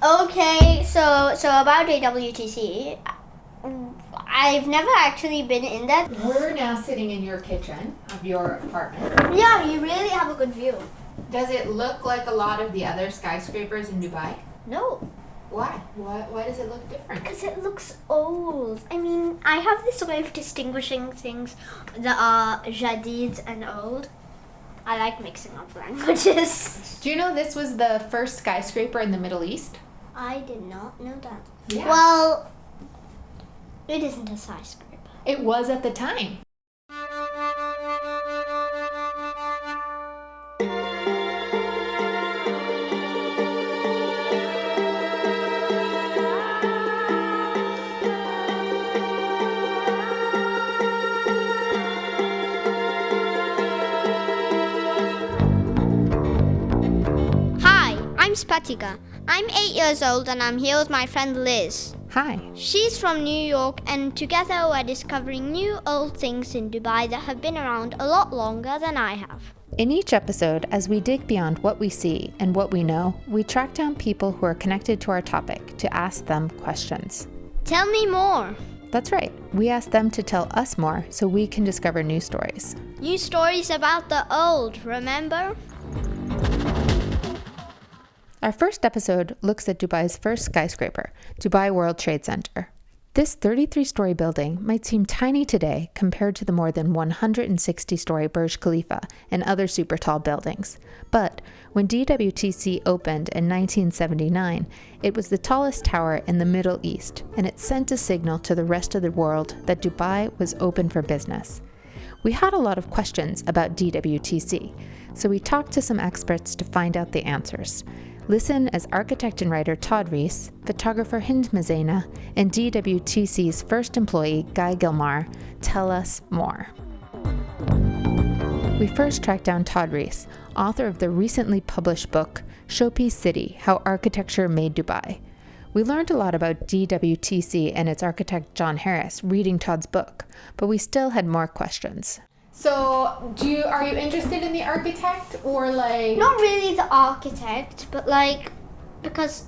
Okay, so about DWTC, I've never actually been in that. We're now sitting in your kitchen of your apartment. Yeah, you really have a good view. Does it look like a lot of the other skyscrapers in Dubai? No, Why? Why does it look different? because it looks old. I mean, I have this way of distinguishing things that are jadid and old. I like mixing up languages. Do you know this was the first skyscraper in the Middle East? I did not know that. Yeah. Well, it isn't a skyscraper. It was at the time. Hi, I'm Spatika. I'm 8 years old and I'm here with my friend Liz. Hi. She's from New York and together we're discovering new old things in Dubai that have been around a lot longer than I have. In each episode, as we dig beyond what we see and what we know, we track down people who are connected to our topic to ask them questions. Tell me more. That's right, we ask them to tell us more so we can discover new stories. New stories about the old, remember? Our first episode looks at Dubai's first skyscraper, Dubai World Trade Center. This 33-story building might seem tiny today compared to the more than 160-story Burj Khalifa and other super tall buildings. But when DWTC opened in 1979, it was the tallest tower in the Middle East, and it sent a signal to the rest of the world that Dubai was open for business. We had a lot of questions about DWTC, so we talked to some experts to find out the answers. Listen as architect and writer Todd Reisz, photographer Hind Mezaina, and DWTC's first employee, Guillmard, tell us more. We first tracked down Todd Reisz, author of the recently published book, Showpiece City, How Architecture Made Dubai. We learned a lot about DWTC and its architect John Reisz reading Todd's book, but we still had more questions. So, are you interested in the architect or like? Not really the architect, but because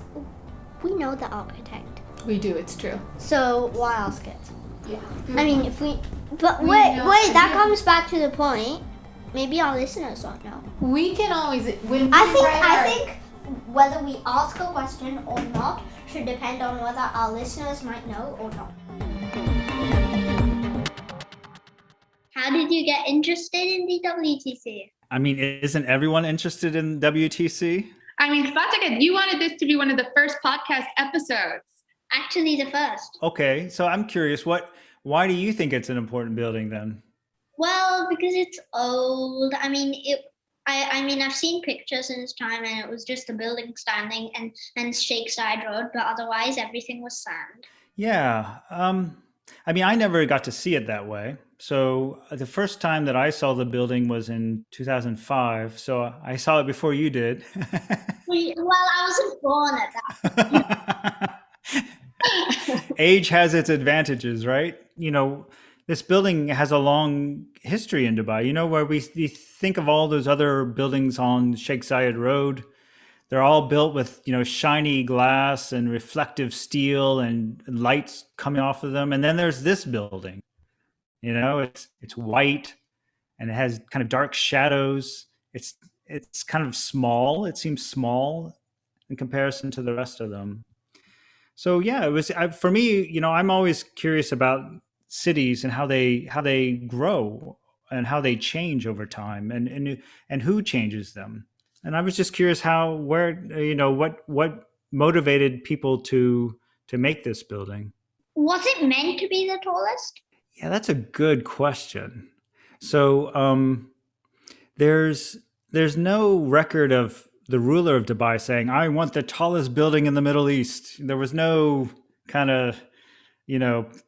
we know the architect. We do. It's true. So why ask it? Yeah. I mean, if we... But We wait, know- that comes back to the point. Maybe our listeners don't know. We can always when we I think whether we ask a question or not should depend on whether our listeners might know or not. How did you get interested in the WTC? I mean, isn't everyone interested in WTC? I mean, Spatika, you wanted this to be one of the first podcast episodes. Actually, the first. Okay, so I'm curious, why do you think it's an important building then? Well, because it's old. I mean, I've seen pictures in its time, and it was just a building standing and Sheikh Zayed Road, but otherwise everything was sand. Yeah, I mean, I never got to see it that way. So the first time that I saw the building was in 2005. So I saw it before you did. Well, I wasn't born at that. Age has its advantages, right? You know, this building has a long history in Dubai. You know, where we think of all those other buildings on Sheikh Zayed Road. They're all built with, shiny glass and reflective steel and lights coming off of them. And then there's this building. It's white and it has kind of dark shadows. It's kind of small. It seems small in comparison to the rest of them. So yeah, it was for me. I'm always curious about cities and how they grow and how they change over time and who changes them. And I was just curious what motivated people to make this building. Was it meant to be the tallest? Yeah, that's a good question. So there's no record of the ruler of Dubai saying, I want the tallest building in the Middle East. There was no kind of,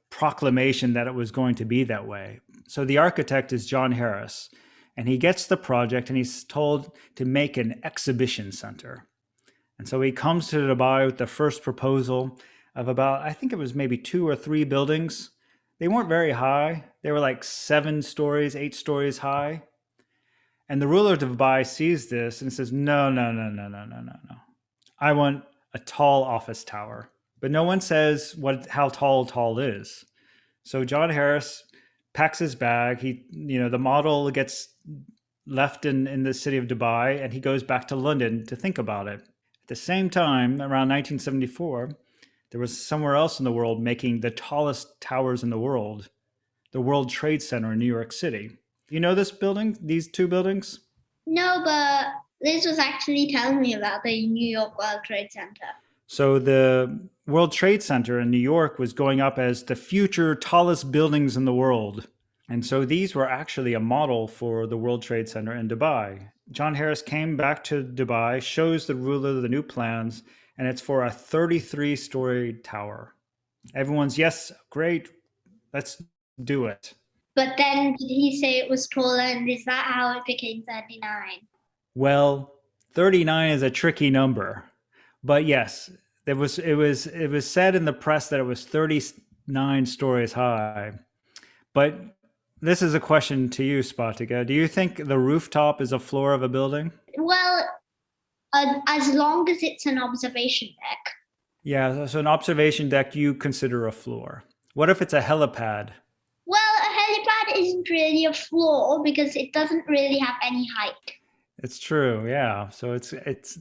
proclamation that it was going to be that way. So the architect is John Reisz, and he gets the project and he's told to make an exhibition center. And so he comes to Dubai with the first proposal of about, I think it was maybe 2 or 3 buildings. They weren't very high. They were like 7 stories, 8 stories high. And the ruler of Dubai sees this and says, no. I want a tall office tower. But no one says how tall is. So John Harris packs his bag. The model gets left in the city of Dubai, and he goes back to London to think about it. At the same time, around 1974, there was somewhere else in the world making the tallest towers in the world, the World Trade Center in New York City. You know this building, these two buildings? No, but Liz was actually telling me about the New York World Trade Center. So the World Trade Center in New York was going up as the future tallest buildings in the world. And so these were actually a model for the World Trade Center in Dubai. John Harris came back to Dubai, shows the ruler the new plans, and it's for a 33-story tower. Everyone's, yes, great, let's do it. But then did he say it was taller, and is that how it became 39? Well, 39 is a tricky number. But yes, it was said in the press that it was 39 stories high. But this is a question to you, Spatika. Do you think the rooftop is a floor of a building? Well, as long as it's an observation deck. Yeah, so an observation deck you consider a floor. What if it's a helipad? Well, a helipad isn't really a floor because it doesn't really have any height. It's true, yeah. So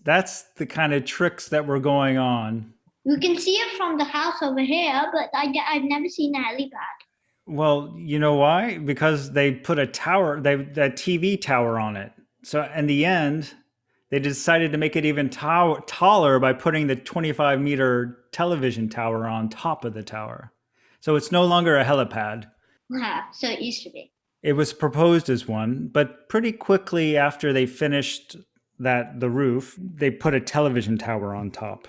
that's the kind of tricks that were going on. You can see it from the house over here, but I've never seen a helipad. Well, you know why? Because they put a TV tower on it. So in the end, they decided to make it even taller by putting the 25-meter television tower on top of the tower. So it's no longer a helipad. So it used to be. It was proposed as one, but pretty quickly after they finished the roof, they put a television tower on top,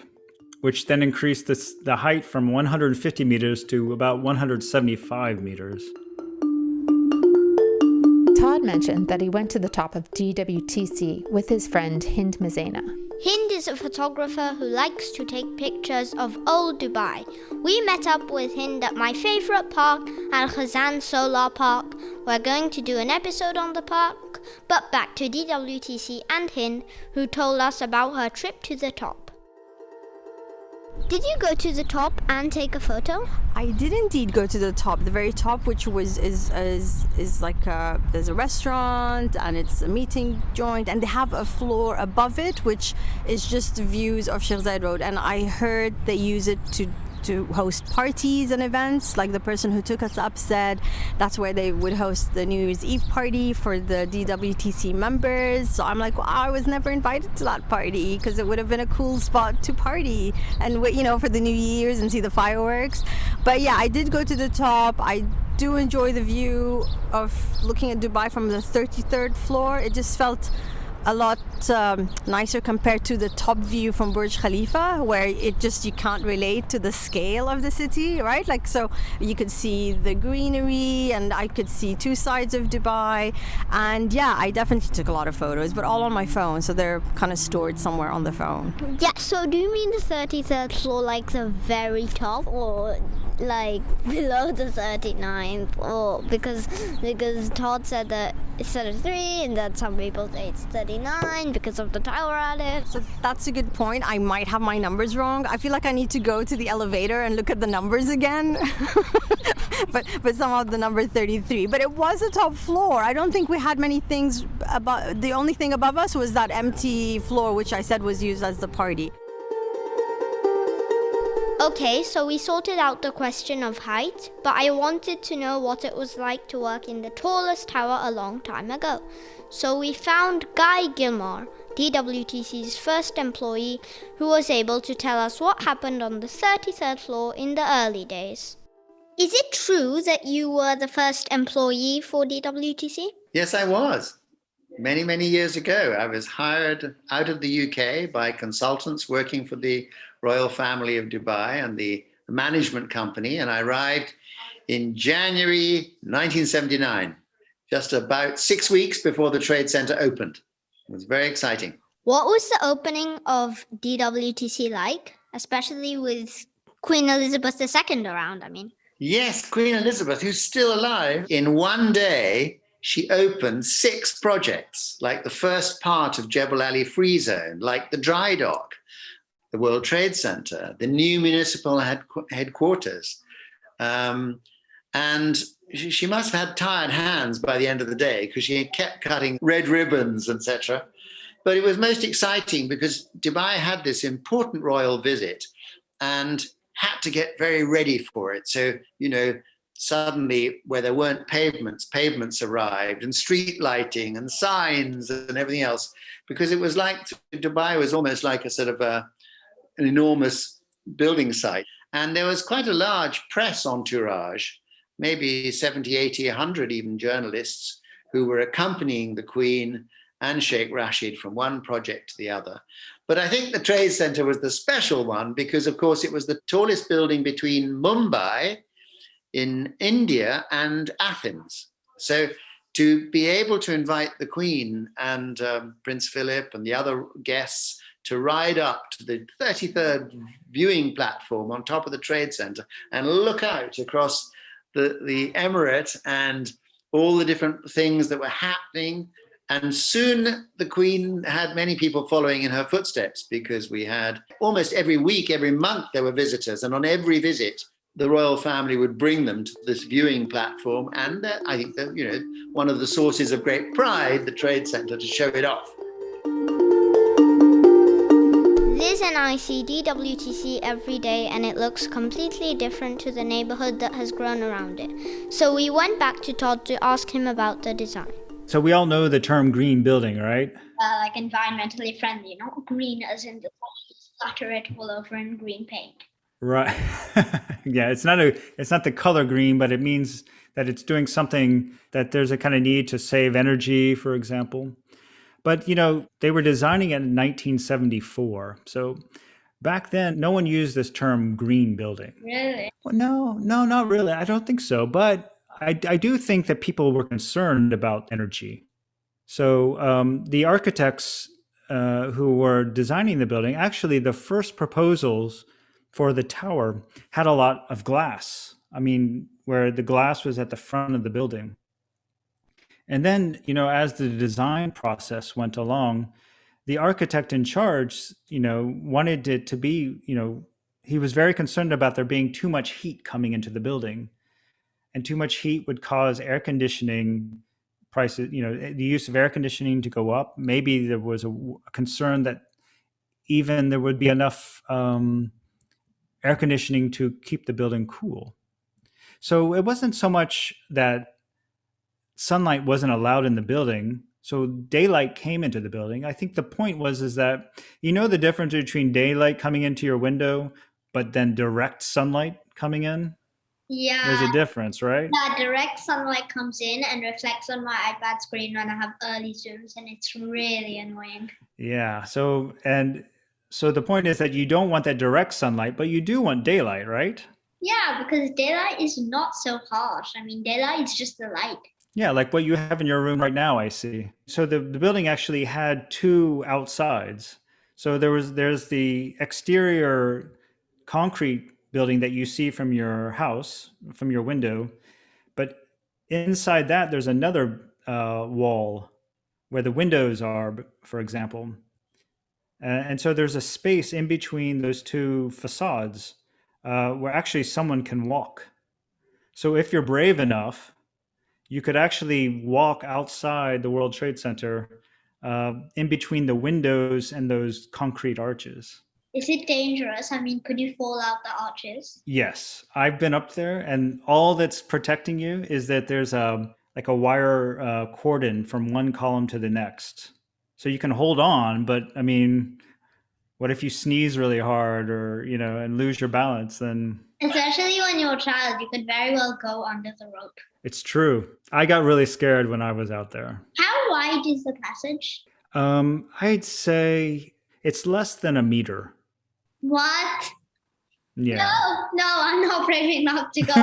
which then increased the height from 150 meters to about 175 meters. Todd mentioned that he went to the top of DWTC with his friend Hind Mezaina. Hind is a photographer who likes to take pictures of old Dubai. We met up with Hind at my favorite park, Al Khazan Solar Park. We're going to do an episode on the park, but back to DWTC and Hind, who told us about her trip to the top. Did you go to the top and take a photo? I did indeed go to the top, the very top, which is like there's a restaurant and it's a meeting joint, and they have a floor above it, which is just views of Sheikh Zayed Road. And I heard they use it to host parties and events. Like the person who took us up said that's where they would host the New Year's Eve party for the DWTC members. So I'm like, well, I was never invited to that party because it would have been a cool spot to party and, you know, for the New Year's and see the fireworks. But yeah, I did go to the top. I do enjoy the view of looking at Dubai from the 33rd floor. It just felt a lot nicer compared to the top view from Burj Khalifa, where you can't relate to the scale of the city, right? Like, so you could see the greenery and I could see two sides of Dubai. And yeah, I definitely took a lot of photos, but all on my phone, so they're kind of stored somewhere on the phone. Yeah, so do you mean the 33rd floor, like the very top, or like below the 39th? Or because Todd said that it's 33 and that some people say it's 39 because of the tower at it. So that's a good point. I might have my numbers wrong. I feel like I need to go to the elevator and look at the numbers again. but somehow the number 33. But it was a top floor. I don't think we had many things above. The only thing above us was that empty floor, which I said was used as the party. Okay, so we sorted out the question of height, but I wanted to know what it was like to work in the tallest tower a long time ago. So we found Guillmard, DWTC's first employee, who was able to tell us what happened on the 33rd floor in the early days. Is it true that you were the first employee for DWTC? Yes, I was. Many, many years ago, I was hired out of the UK by consultants working for the royal family of Dubai and the management company, and I arrived in January 1979, just about 6 weeks before the Trade Center opened. It was very exciting. What was the opening of DWTC like, especially with Queen Elizabeth II around, I mean? Yes, Queen Elizabeth, who's still alive. In one day, she opened 6 projects, like the first part of Jebel Ali Free Zone, like the dry dock, the World Trade Center, the new municipal headquarters. And she must have had tired hands by the end of the day because she kept cutting red ribbons, etc. But it was most exciting because Dubai had this important royal visit and had to get very ready for it. So, suddenly where there weren't pavements arrived, and street lighting and signs and everything else, because it was like Dubai was almost like a sort of an enormous building site. And there was quite a large press entourage, maybe 70, 80, 100 even journalists who were accompanying the Queen and Sheikh Rashid from one project to the other. But I think the Trade Center was the special one because, of course, it was the tallest building between Mumbai in India and Athens. So to be able to invite the Queen and Prince Philip and the other guests to ride up to the 33rd viewing platform on top of the Trade Center and look out across the Emirate and all the different things that were happening. And soon the Queen had many people following in her footsteps because we had almost every week, every month, there were visitors. And on every visit, the royal family would bring them to this viewing platform. And I think that, one of the sources of great pride, the Trade Center, to show it off. Liz and I see DWTC every day and it looks completely different to the neighborhood that has grown around it. So we went back to Todd to ask him about the design. So we all know the term green building, right? Like environmentally friendly, not green as in the splatter it all over in green paint. Right. Yeah, it's not the color green, but it means that it's doing something that there's a kind of need to save energy, for example. But, they were designing it in 1974. So back then, no one used this term green building. Really? Well, no, not really. I don't think so. But I do think that people were concerned about energy. So the architects who were designing the building, actually the first proposals for the tower had a lot of glass. I mean, where the glass was at the front of the building. And then, as the design process went along, the architect in charge, wanted it to be, he was very concerned about there being too much heat coming into the building. And too much heat would cause air conditioning prices, the use of air conditioning to go up. Maybe there was a concern that even there would be enough air conditioning to keep the building cool. So it wasn't so much that sunlight wasn't allowed in the building. So daylight came into the building. I think the point is that, the difference between daylight coming into your window, but then direct sunlight coming in? Yeah. There's a difference, right? Yeah, direct sunlight comes in and reflects on my iPad screen when I have early zooms, and it's really annoying. Yeah. So the point is that you don't want that direct sunlight, but you do want daylight, right? Yeah, because daylight is not so harsh. I mean, daylight is just the light. Yeah, like what you have in your room right now, I see. So the building actually had two outsides. So there's the exterior concrete building that you see from your house, from your window. But inside that, there's another wall where the windows are, for example. And so there's a space in between those two facades where actually someone can walk. So if you're brave enough, you could actually walk outside the World Trade Center in between the windows and those concrete arches. Is it dangerous? I mean, could you fall out the arches? Yes, I've been up there, and all that's protecting you is that there's a wire cordon from one column to the next. So you can hold on, but I mean, what if you sneeze really hard or, and lose your balance, then... Especially when you're a child, you could very well go under the rope. It's true. I got really scared when I was out there. How wide is the passage? I'd say it's less than a meter. What? Yeah. No, I'm not brave enough to go.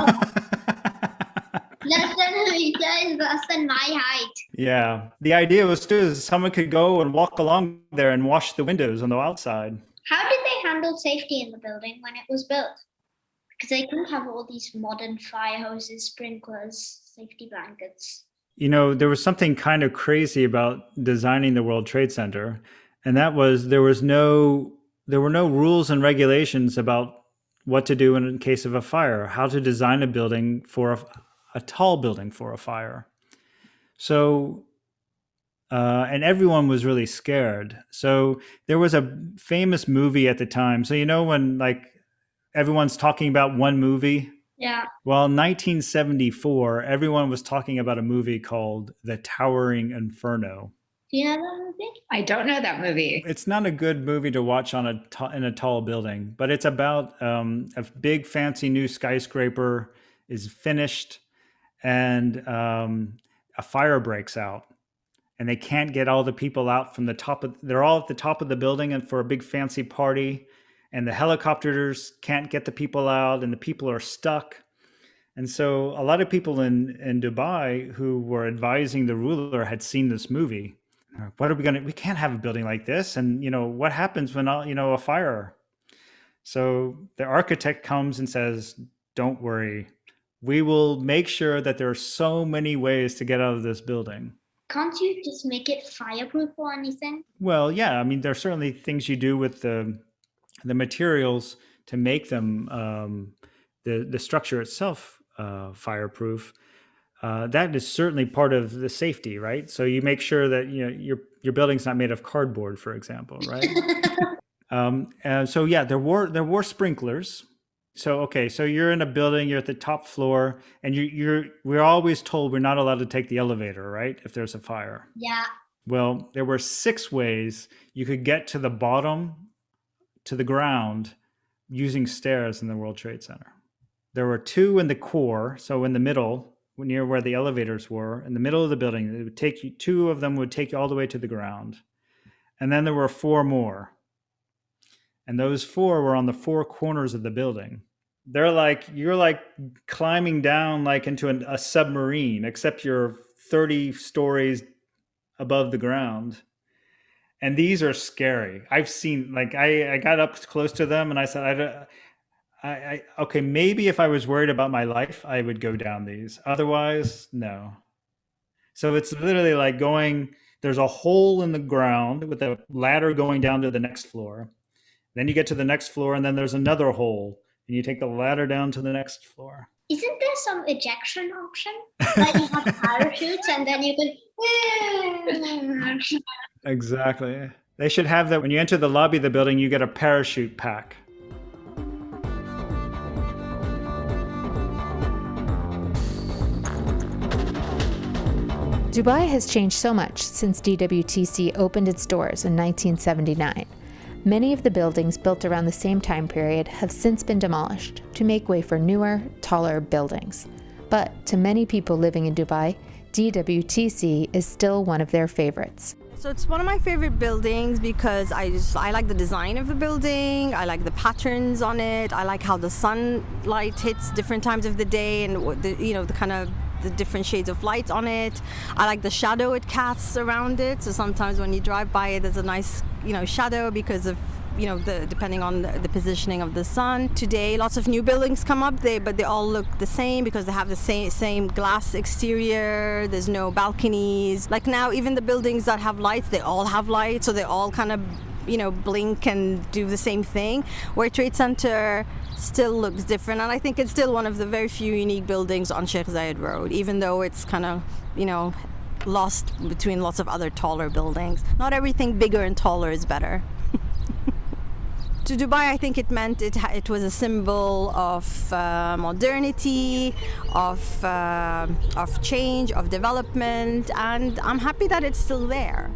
Less than a meter is less than my height. Yeah. The idea was too is someone could go and walk along there and wash the windows on the outside. How did they handle safety in the building when it was built? Because they couldn't have all these modern fire hoses, sprinklers, safety blankets. There was something kind of crazy about designing the World Trade Center, and that was there was no there were no rules and regulations about what to do in case of a fire, how to design a building for a tall building for a fire. So, and everyone was really scared. So there was a famous movie at the time. So, when like everyone's talking about one movie? Yeah. Well, in 1974, everyone was talking about a movie called The Towering Inferno. Do you know that movie? I don't know that movie. It's not a good movie to watch in a tall building, but it's about a big fancy new skyscraper is finished and a fire breaks out and they can't get all the people out from the top they're all at the top of the building and for a big fancy party, and the helicopters can't get the people out and the people are stuck. And so a lot of people in Dubai who were advising the ruler had seen this movie. What are we can't have a building like this. And, what happens when, a fire? So the architect comes and says, don't worry. We will make sure that there are so many ways to get out of this building. Can't you just make it fireproof or anything? Well, yeah. I mean, there are certainly things you do with the materials to make them, the structure itself, fireproof. That is certainly part of the safety, right? So you make sure that your building's not made of cardboard, for example, right? And so yeah, there were sprinklers. So okay, so you're in a building, you're at the top floor, and we're always told we're not allowed to take the elevator, right? If there's a fire. Yeah. Well, there were 6 ways you could get to the bottom, to the ground, using stairs in the World Trade Center. There were 2 in the core, so in the middle, near where the elevators were, in the middle of the building. It would take you, 2 of them would take you all the way to the ground. And then there were 4 more. And those 4 were on the 4 corners of the building. You're like climbing down like into a submarine, except you're 30 stories above the ground. And these are scary. I've seen, I got up close to them and I said, okay, maybe if I was worried about my life, I would go down these. Otherwise, no. So it's literally like there's a hole in the ground with a ladder going down to the next floor. Then you get to the next floor and then there's another hole and you take the ladder down to the next floor. Isn't there some ejection option? Like you have parachutes and then you can... Exactly. They should have that when you enter the lobby of the building, you get a parachute pack. Dubai has changed so much since DWTC opened its doors in 1979. Many of the buildings built around the same time period have since been demolished to make way for newer, taller buildings. But to many people living in Dubai, DWTC is still one of their favorites. So it's one of my favorite buildings because I like the design of the building, I like the patterns on it, I like how the sunlight hits different times of the day and the different shades of light on it. I like the shadow it casts around it. So sometimes when you drive by it, there's a nice, shadow because of, depending on the positioning of the sun. Today, lots of new buildings come up there, but they all look the same because they have the same glass exterior. There's no balconies. Like now, even the buildings that have lights, they all have lights. So they all kind of, blink and do the same thing. Where Trade Center still looks different, and I think it's still one of the very few unique buildings on Sheikh Zayed Road, even though it's kind of, lost between lots of other taller buildings. Not everything bigger and taller is better. To Dubai, I think it meant it was a symbol of modernity, of change, of development, and I'm happy that it's still there.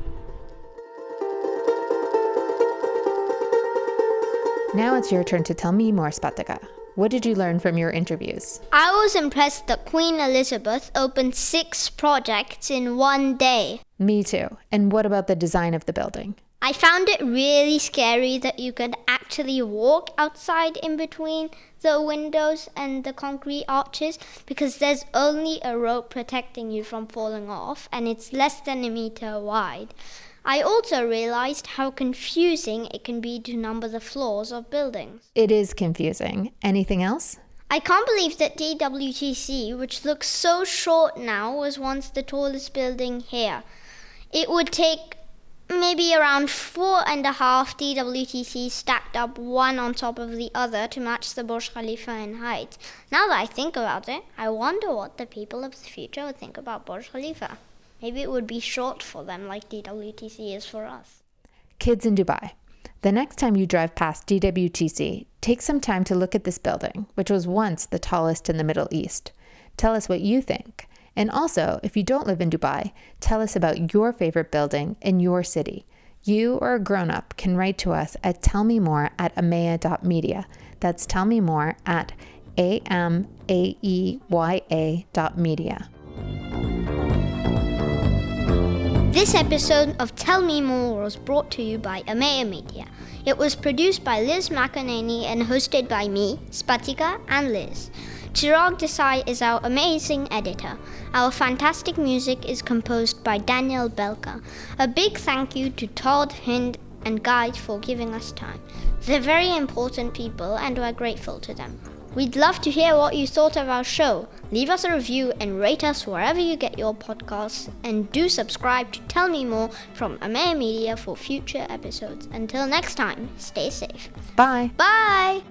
Now it's your turn to tell me more, Spatika. What did you learn from your interviews? I was impressed that Queen Elizabeth opened 6 projects in one day. Me too. And what about the design of the building? I found it really scary that you could actually walk outside in between the windows and the concrete arches because there's only a rope protecting you from falling off and it's less than a meter wide. I also realized how confusing it can be to number the floors of buildings. It is confusing. Anything else? I can't believe that DWTC, which looks so short now, was once the tallest building here. It would take maybe around 4.5 DWTCs stacked up one on top of the other to match the Burj Khalifa in height. Now that I think about it, I wonder what the people of the future would think about Burj Khalifa. Maybe it would be short for them like DWTC is for us. Kids in Dubai, the next time you drive past DWTC, take some time to look at this building, which was once the tallest in the Middle East. Tell us what you think. And also, if you don't live in Dubai, tell us about your favorite building in your city. You or a grown-up can write to us at tellmemore@amaya.media. That's tellmemore@amaeya.media. This episode of Tell Me More was brought to you by Amaya Media. It was produced by Liz McEnany and hosted by me, Spatika and Liz. Chirag Desai is our amazing editor. Our fantastic music is composed by Daniel Belka. A big thank you to Todd, Hind, and Guy for giving us time. They're very important people and we're grateful to them. We'd love to hear what you thought of our show. Leave us a review and rate us wherever you get your podcasts. And do subscribe to Tell Me More from Amaya Media for future episodes. Until next time, stay safe. Bye. Bye!